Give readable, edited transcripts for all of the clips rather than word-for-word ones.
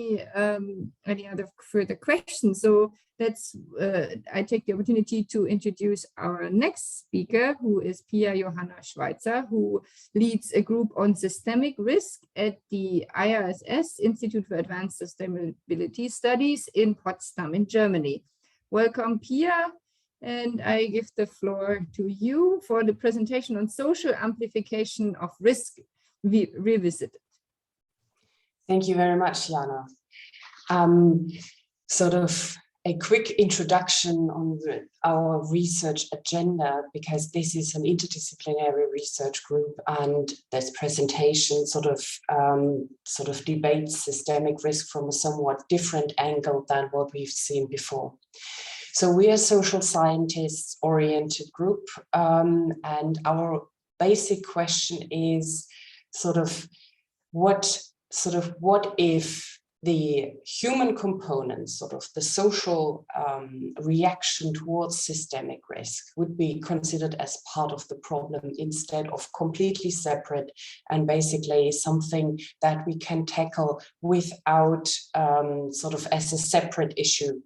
any other further questions. So that's I take the opportunity to introduce our next speaker, who is Pia-Johanna Schweizer, who leads a group on systemic risk at the IRSS Institute for Advanced Sustainability Studies in Potsdam in Germany. Welcome, Pia, and I give the floor to you for the presentation on social amplification of risk revisited. Thank you very much, Jana. Sort of a quick introduction on our research agenda, because this is an interdisciplinary research group, and this presentation sort of debates systemic risk from a somewhat different angle than what we've seen before. So we are a social scientists oriented group, and our basic question is what if the human component, sort of the social reaction towards systemic risk, would be considered as part of the problem instead of completely separate and basically something that we can tackle without sort of as a separate issue.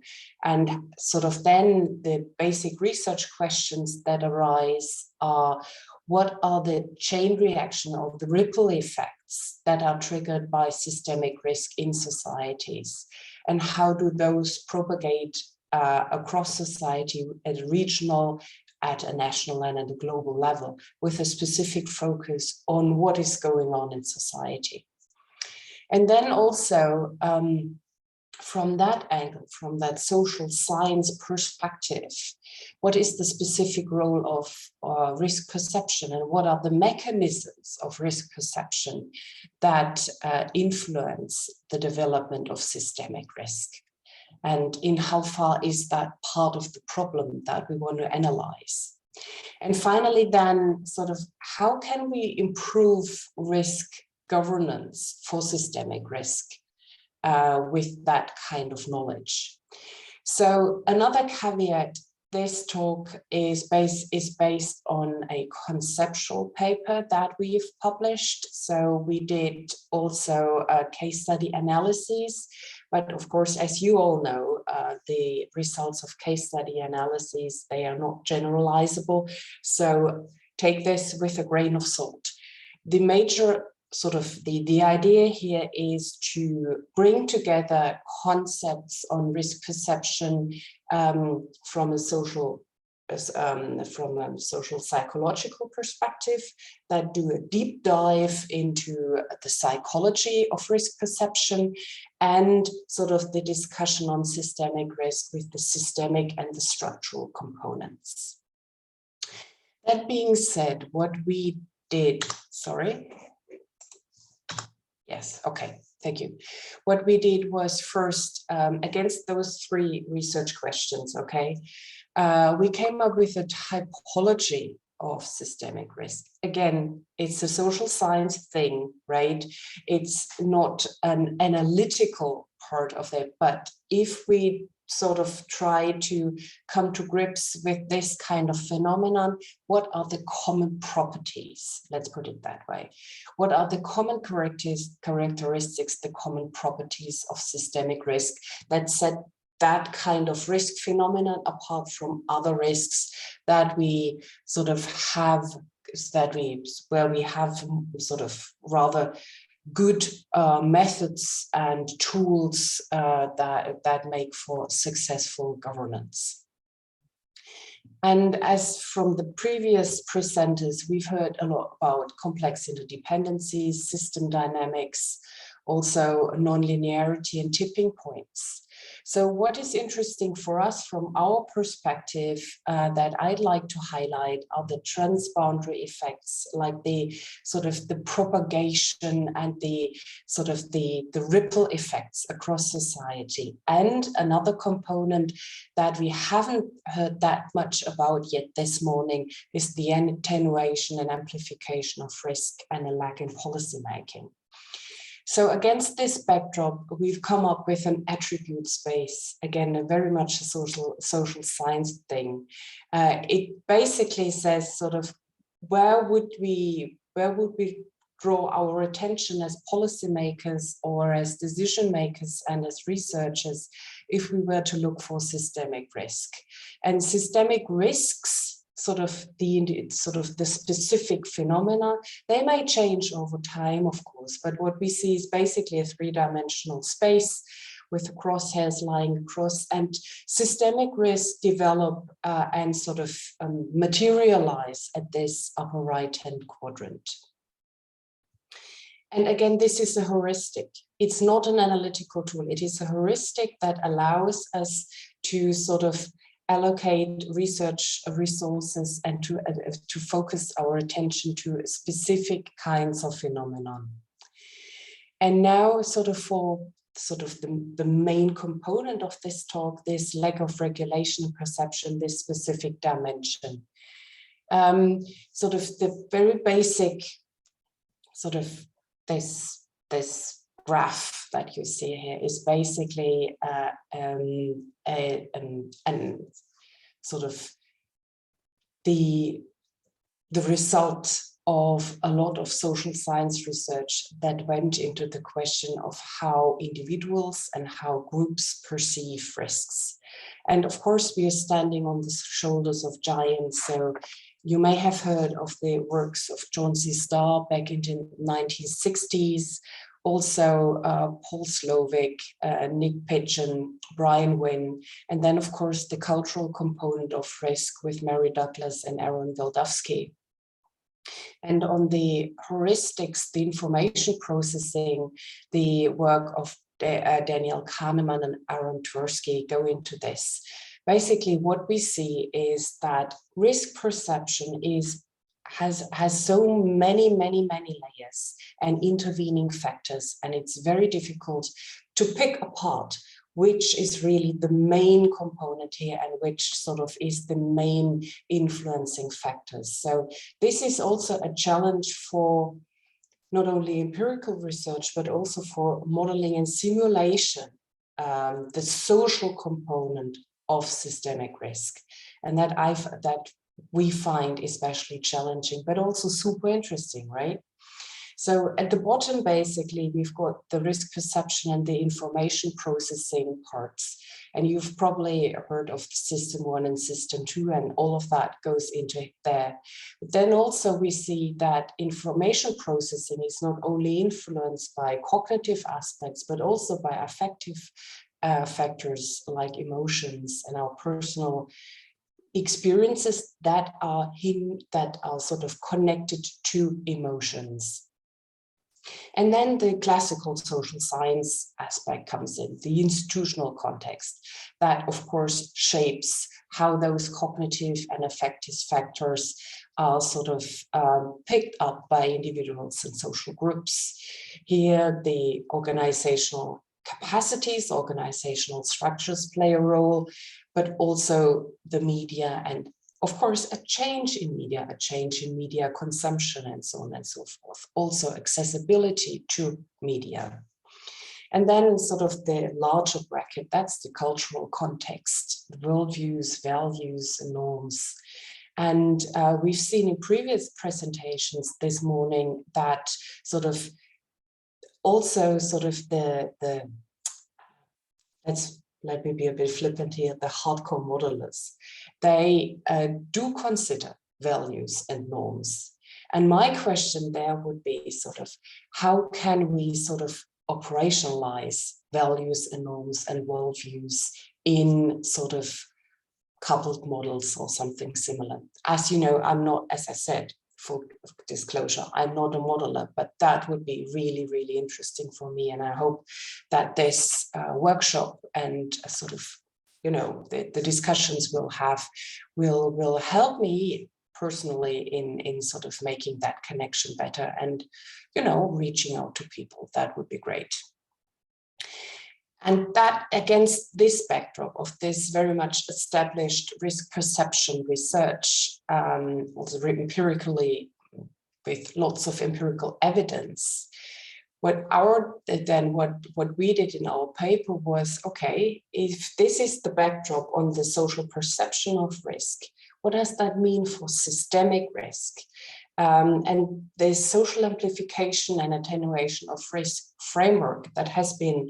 And sort of then the basic research questions that arise are, what are the chain reaction or the ripple effects that are triggered by systemic risk in societies? And how do those propagate across society at a regional, at a national and at a global level, with a specific focus on what is going on in society? And then also, from that angle, from that social science perspective, what is the specific role of risk perception, and what are the mechanisms of risk perception that influence the development of systemic risk? And in how far is that part of the problem that we want to analyze? And finally, then, sort of, how can we improve risk governance for systemic risk with that kind of knowledge? So another caveat, this talk is based on a conceptual paper that we've published. So we did also a case study analysis, but of course, as you all know, the results of case study analyses, they are not generalizable. So take this with a grain of salt. The major sort of the idea here is to bring together concepts on risk perception from a social psychological perspective, that do a deep dive into the psychology of risk perception, and sort of the discussion on systemic risk with the systemic and the structural components. That being said, what we did, yes, okay, thank you. What we did was first, against those three research questions, okay, we came up with a typology of systemic risk. Again, it's a social science thing, right? It's not an analytical part of it, but if we sort of try to come to grips with this kind of phenomenon, what are the common properties? Let's put it that way. What are the common characteristics, the common properties of systemic risk that set that kind of risk phenomenon apart from other risks that we sort of have, where we have sort of rather good methods and tools that make for successful governance. And as from the previous presenters, we've heard a lot about complex interdependencies, system dynamics, also nonlinearity and tipping points. So what is interesting for us from our perspective that I'd like to highlight are the transboundary effects, like the sort of the propagation and the sort of the ripple effects across society. And another component that we haven't heard that much about yet this morning is the attenuation and amplification of risk and a lag in policymaking. So against this backdrop, we've come up with an attribute space, again, a very much a social science thing. It basically says sort of where would we draw our attention as policymakers or as decision makers and as researchers if we were to look for systemic risk. And systemic risks, sort of the specific phenomena, they may change over time, of course, but what we see is basically a three-dimensional space with the crosshairs lying across, and systemic risks develop and sort of materialize at this upper right-hand quadrant. And again, this is a heuristic. It's not an analytical tool. It is a heuristic that allows us to sort of allocate research resources and to focus our attention to specific kinds of phenomenon. And now the main component of this talk, this lack of regulation and perception, this specific dimension. Sort of the very basic this graph that you see here is basically sort of the result of a lot of social science research that went into the question of how individuals and how groups perceive risks. And of course, we are standing on the shoulders of giants. So you may have heard of the works of John C. Starr back in the 1960s, also Paul Slovic, Nick Pigeon, Brian Wynn, and then of course the cultural component of risk with Mary Douglas and Aaron Wildavsky. And on the heuristics, the information processing, the work of Daniel Kahneman and Aaron Tversky go into this. Basically, what we see is that risk perception has so many layers and intervening factors, and it's very difficult to pick apart which is really the main component here and which sort of is the main influencing factors. So this is also a challenge for not only empirical research, but also for modeling and simulation, the social component of systemic risk. And that we find especially challenging, but also super interesting, right? So at the bottom, basically, we've got the risk perception and the information processing parts. And you've probably heard of system 1 and system 2, and all of that goes into there. But then also we see that information processing is not only influenced by cognitive aspects, but also by affective factors like emotions and our personal experiences that are sort of connected to emotions. And then the classical social science aspect comes in, the institutional context that, of course, shapes how those cognitive and affective factors are sort of picked up by individuals and social groups. Here, the organizational capacities, organizational structures play a role, but also the media and of course, a change in media consumption and so on and so forth. Also accessibility to media. And then sort of the larger bracket, that's the cultural context, the worldviews, values, and norms. And we've seen in previous presentations this morning that sort of also sort of let me be a bit flippant here, the hardcore modelers. They do consider values and norms. And my question there would be sort of, how can we sort of operationalize values and norms and worldviews in sort of coupled models or something similar? As you know, I'm not, as I said, full disclosure, I'm not a modeler, but that would be really, really interesting for me. And I hope that this workshop and sort of, you know, the discussions we'll have will help me personally in sort of making that connection better and, you know, reaching out to people. That would be great. And that against this backdrop of this very much established risk perception research, also empirically with lots of empirical evidence, what we did in our paper was, okay, if this is the backdrop on the social perception of risk, what does that mean for systemic risk? And the social amplification and attenuation of risk framework that has been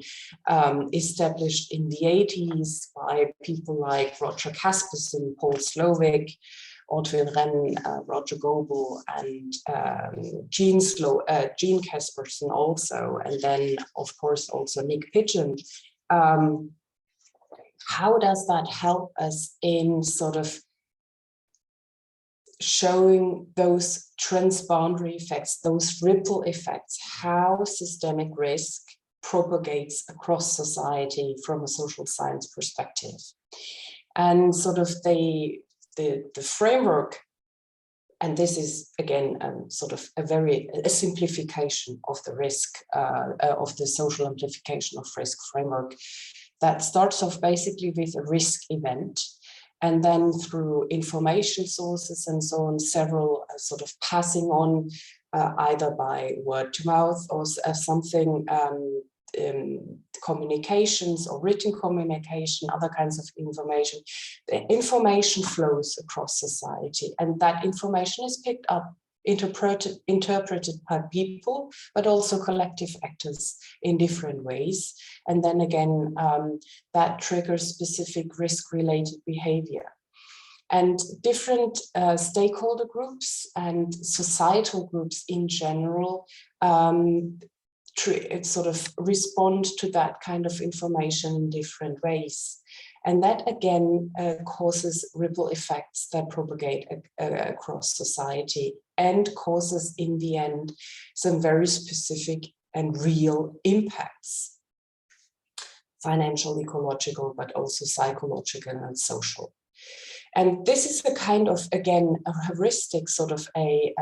established in the 80s by people like Roger Kasperson, Paul Slovic, Ortwin Renn, Roger Goebel, and Gene Kasperson also, and then of course also Nick Pigeon. How does that help us in sort of showing those transboundary effects, those ripple effects, how systemic risk propagates across society from a social science perspective? And sort of the framework, and this is again sort of a simplification of the risk, of the social amplification of risk framework, that starts off basically with a risk event, and then through information sources and so on, several sort of passing on either by word to mouth or something, communications or written communication, other kinds of information. The information flows across society, and that information is picked up, interpreted by people, but also collective actors in different ways. And then again, that triggers specific risk-related behavior. And different stakeholder groups and societal groups in general sort of respond to that kind of information in different ways. And that again causes ripple effects that propagate across society and causes in the end some very specific and real impacts, financial, ecological, but also psychological and social. And this is a kind of, again, a heuristic sort of a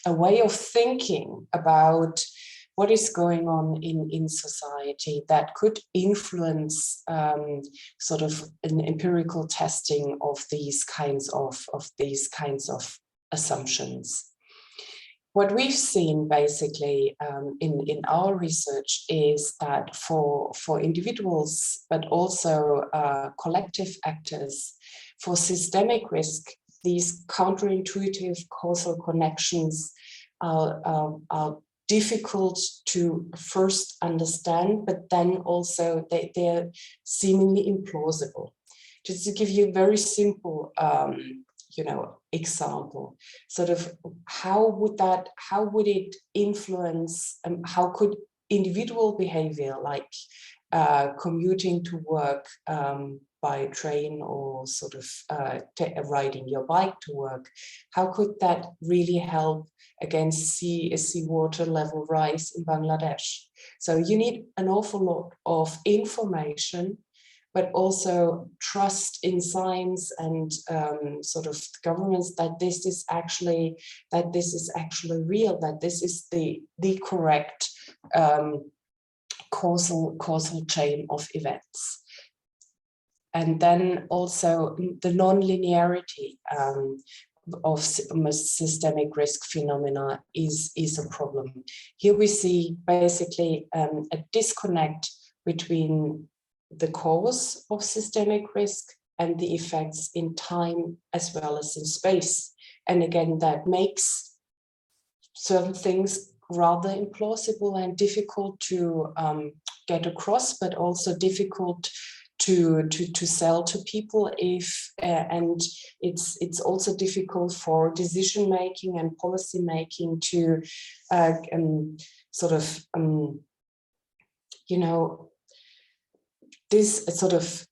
way of thinking about what is going on in society that could influence sort of an empirical testing of these kinds of assumptions. What we've seen basically in our research is that for individuals, but also collective actors, for systemic risk, these counterintuitive causal connections are difficult to first understand, but then also they're seemingly implausible. Just to give you a very simple example, sort of how would it influence, how could individual behavior like commuting to work by train or sort of riding your bike to work, how could that really help against seawater level rise in Bangladesh? So you need an awful lot of information, but also trust in science and sort of governments that this is actually real, that this is the correct causal chain of events. And then also the nonlinearity of systemic risk phenomena is a problem. Here we see basically a disconnect between the cause of systemic risk and the effects in time as well as in space. And again, that makes certain things rather implausible and difficult to get across, but also difficult to sell to people if and it's also difficult for decision making and policy making to sort of this sort of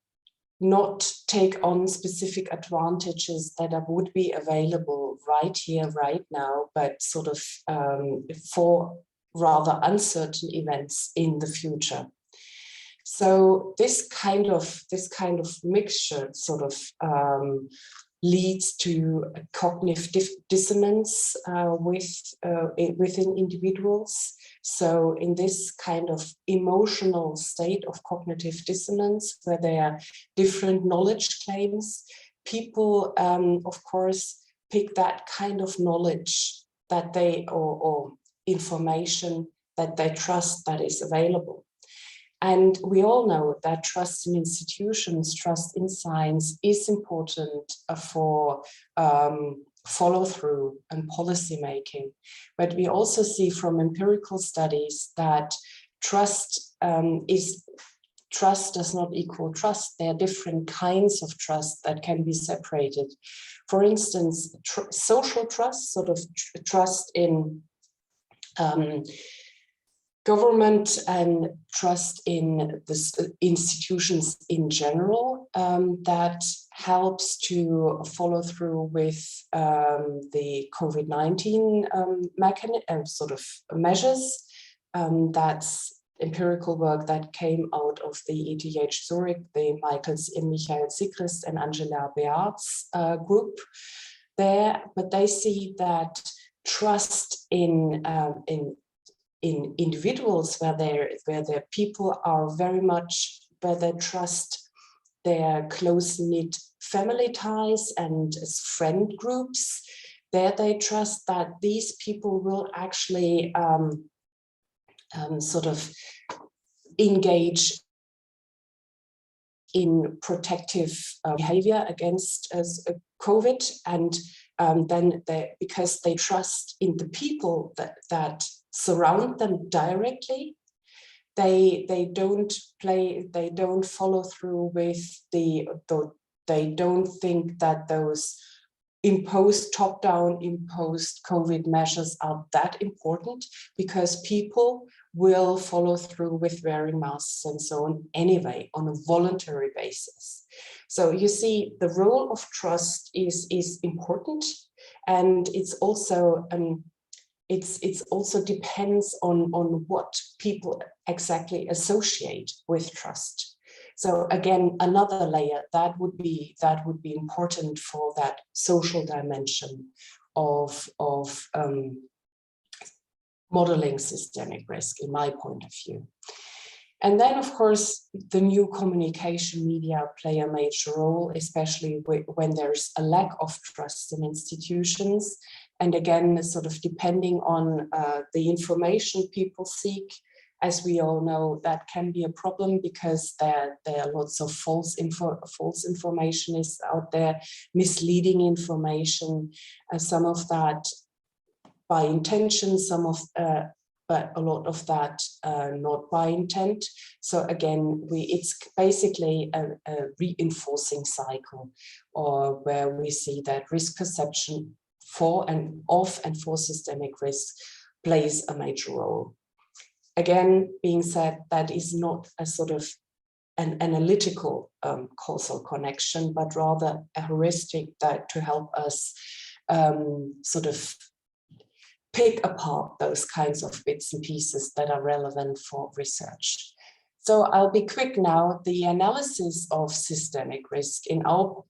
not take on specific advantages that would be available right here, right now, but sort of for rather uncertain events in the future. So this kind of mixture sort of leads to a cognitive dissonance within individuals. So in this kind of emotional state of cognitive dissonance, where there are different knowledge claims, people, of course, pick that kind of knowledge that they, or information that they trust that is available. And we all know that trust in institutions, trust in science is important for follow through and policy making. But we also see from empirical studies that trust does not equal trust. There are different kinds of trust that can be separated. For instance, social trust, sort of trust in government and trust in the institutions in general, that helps to follow through with the COVID-19 sort of measures. That's empirical work that came out of the ETH Zurich, the Michael Sigrist and Angela Beart's group there, but they see that trust in individuals where their people are very much, where they trust their close-knit family ties and as friend groups, there they trust that these people will actually sort of engage in protective behavior against COVID, and then because they trust in the people that surround them directly, they don't follow through with they don't think that those top-down imposed COVID measures are that important, because people will follow through with wearing masks and so on anyway on a voluntary basis. So you see, the role of trust is important, and it's also depends on what people exactly associate with trust. So again, another layer that would be important for that social dimension of modeling systemic risk, in my point of view. And then, of course, the new communication media play a major role, especially when there's a lack of trust in institutions. And again, sort of depending on the information people seek, as we all know, that can be a problem, because there are lots of false information is out there, misleading information, some of that by intention, but a lot of that not by intent. So again, it's basically a reinforcing cycle, or where we see that risk perception of and for systemic risk plays a major role. Again, being said, that is not a sort of an analytical causal connection, but rather a heuristic that to help us sort of pick apart those kinds of bits and pieces that are relevant for research. So I'll be quick now. The analysis of systemic risk in our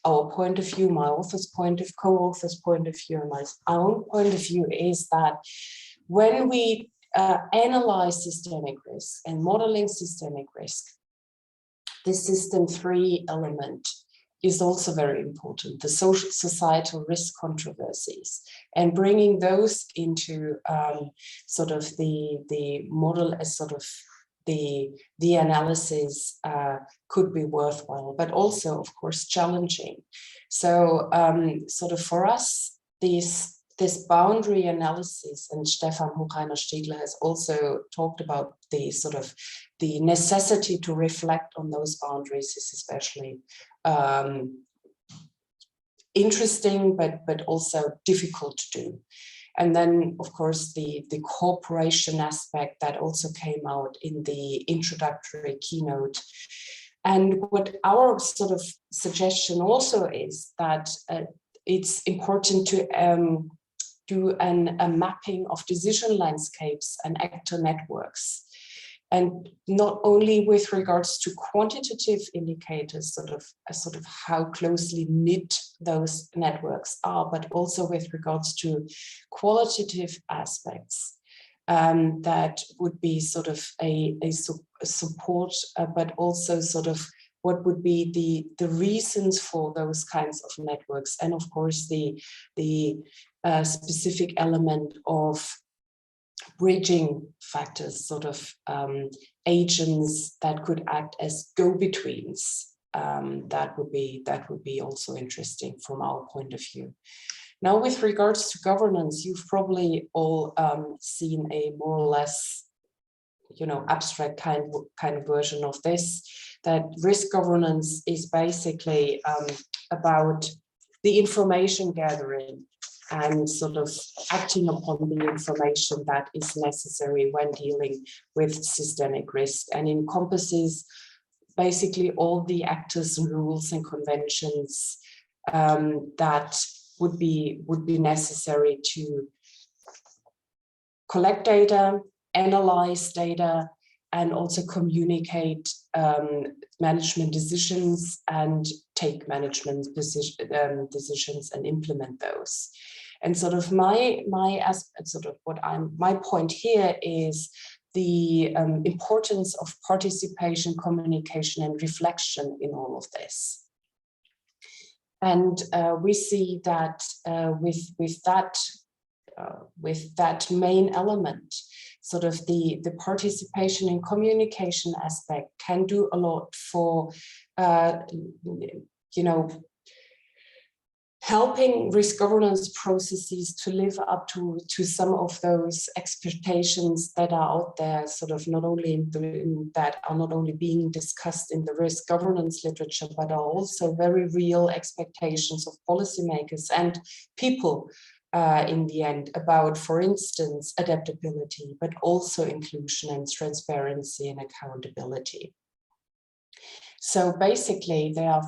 point of view, my author's point of co-author's point of view, and my own point of view is that when we analyze systemic risk and modeling systemic risk, the system 3 element is also very important, the social societal risk controversies, and bringing those into sort of the model as sort of the analysis could be worthwhile, but also, of course, challenging. So sort of for us, this boundary analysis, and Stefan Hochreiner-Stiegler has also talked about the sort of the necessity to reflect on those boundaries is especially interesting, but also difficult to do. And then, of course, the cooperation aspect that also came out in the introductory keynote. And what our sort of suggestion also is that it's important to do a mapping of decision landscapes and actor networks. And not only with regards to quantitative indicators, sort of how closely knit those networks are, but also with regards to qualitative aspects that would be sort of a support, but also sort of what would be the reasons for those kinds of networks, and of course the specific element of bridging factors, sort of agents that could act as go-betweens that would be also interesting from our point of view. Now, with regards to governance, you've probably all seen a more or less, abstract kind of version of this, that risk governance is basically about the information gathering and sort of acting upon the information that is necessary when dealing with systemic risk, and encompasses basically all the actors, rules and conventions that would be necessary to collect data, analyze data, and also communicate management decisions and take management decisions and implement those. And sort of my point here is the importance of participation, communication, and reflection in all of this. And we see that with that main element, sort of the participation and communication aspect can do a lot for, helping risk governance processes to live up to some of those expectations that are out there, sort of not only that are not only being discussed in the risk governance literature, but are also very real expectations of policymakers and people in the end about, for instance, adaptability, but also inclusion and transparency and accountability. So basically, there are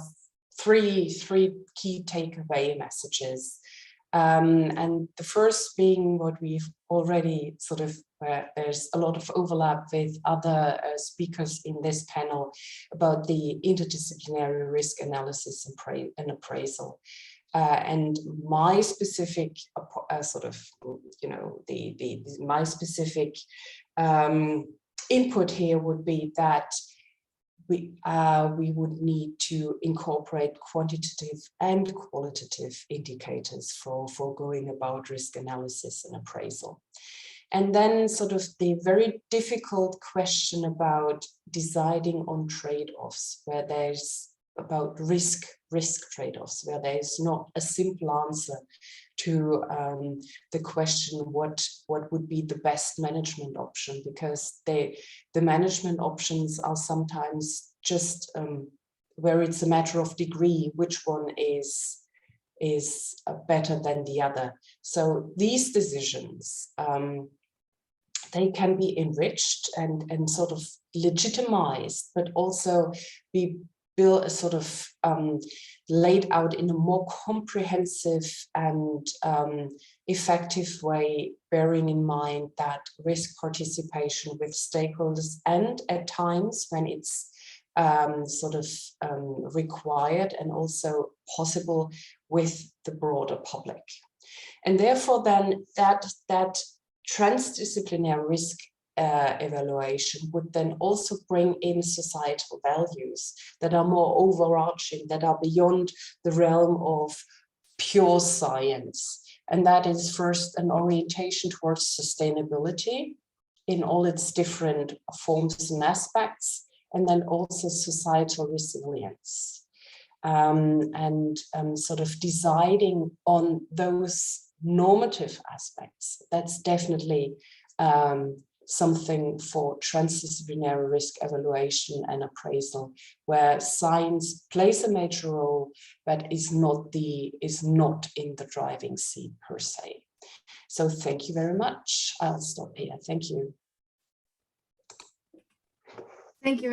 three key takeaway messages. And the first being what we've already sort of, there's a lot of overlap with other speakers in this panel about the interdisciplinary risk analysis and appraisal. And my specific my specific input here would be that we would need to incorporate quantitative and qualitative indicators for going about risk analysis and appraisal. And then sort of the very difficult question about deciding on trade-offs, where there's about risk trade-offs, where there is not a simple answer to the question what would be the best management option, because the management options are sometimes just where it's a matter of degree which one is better than the other. So these decisions, they can be enriched and sort of legitimized, but also be built, sort of laid out in a more comprehensive and effective way, bearing in mind that risk participation with stakeholders, and at times when it's required and also possible, with the broader public. And therefore then that transdisciplinary risk evaluation would then also bring in societal values that are more overarching, that are beyond the realm of pure science. And that is first an orientation towards sustainability in all its different forms and aspects, and then also societal resilience. Sort of deciding on those normative aspects, that's definitely something for transdisciplinary risk evaluation and appraisal, where science plays a major role, but is not in the driving seat per se. So thank you very much. I'll stop here. Thank you. Thank you very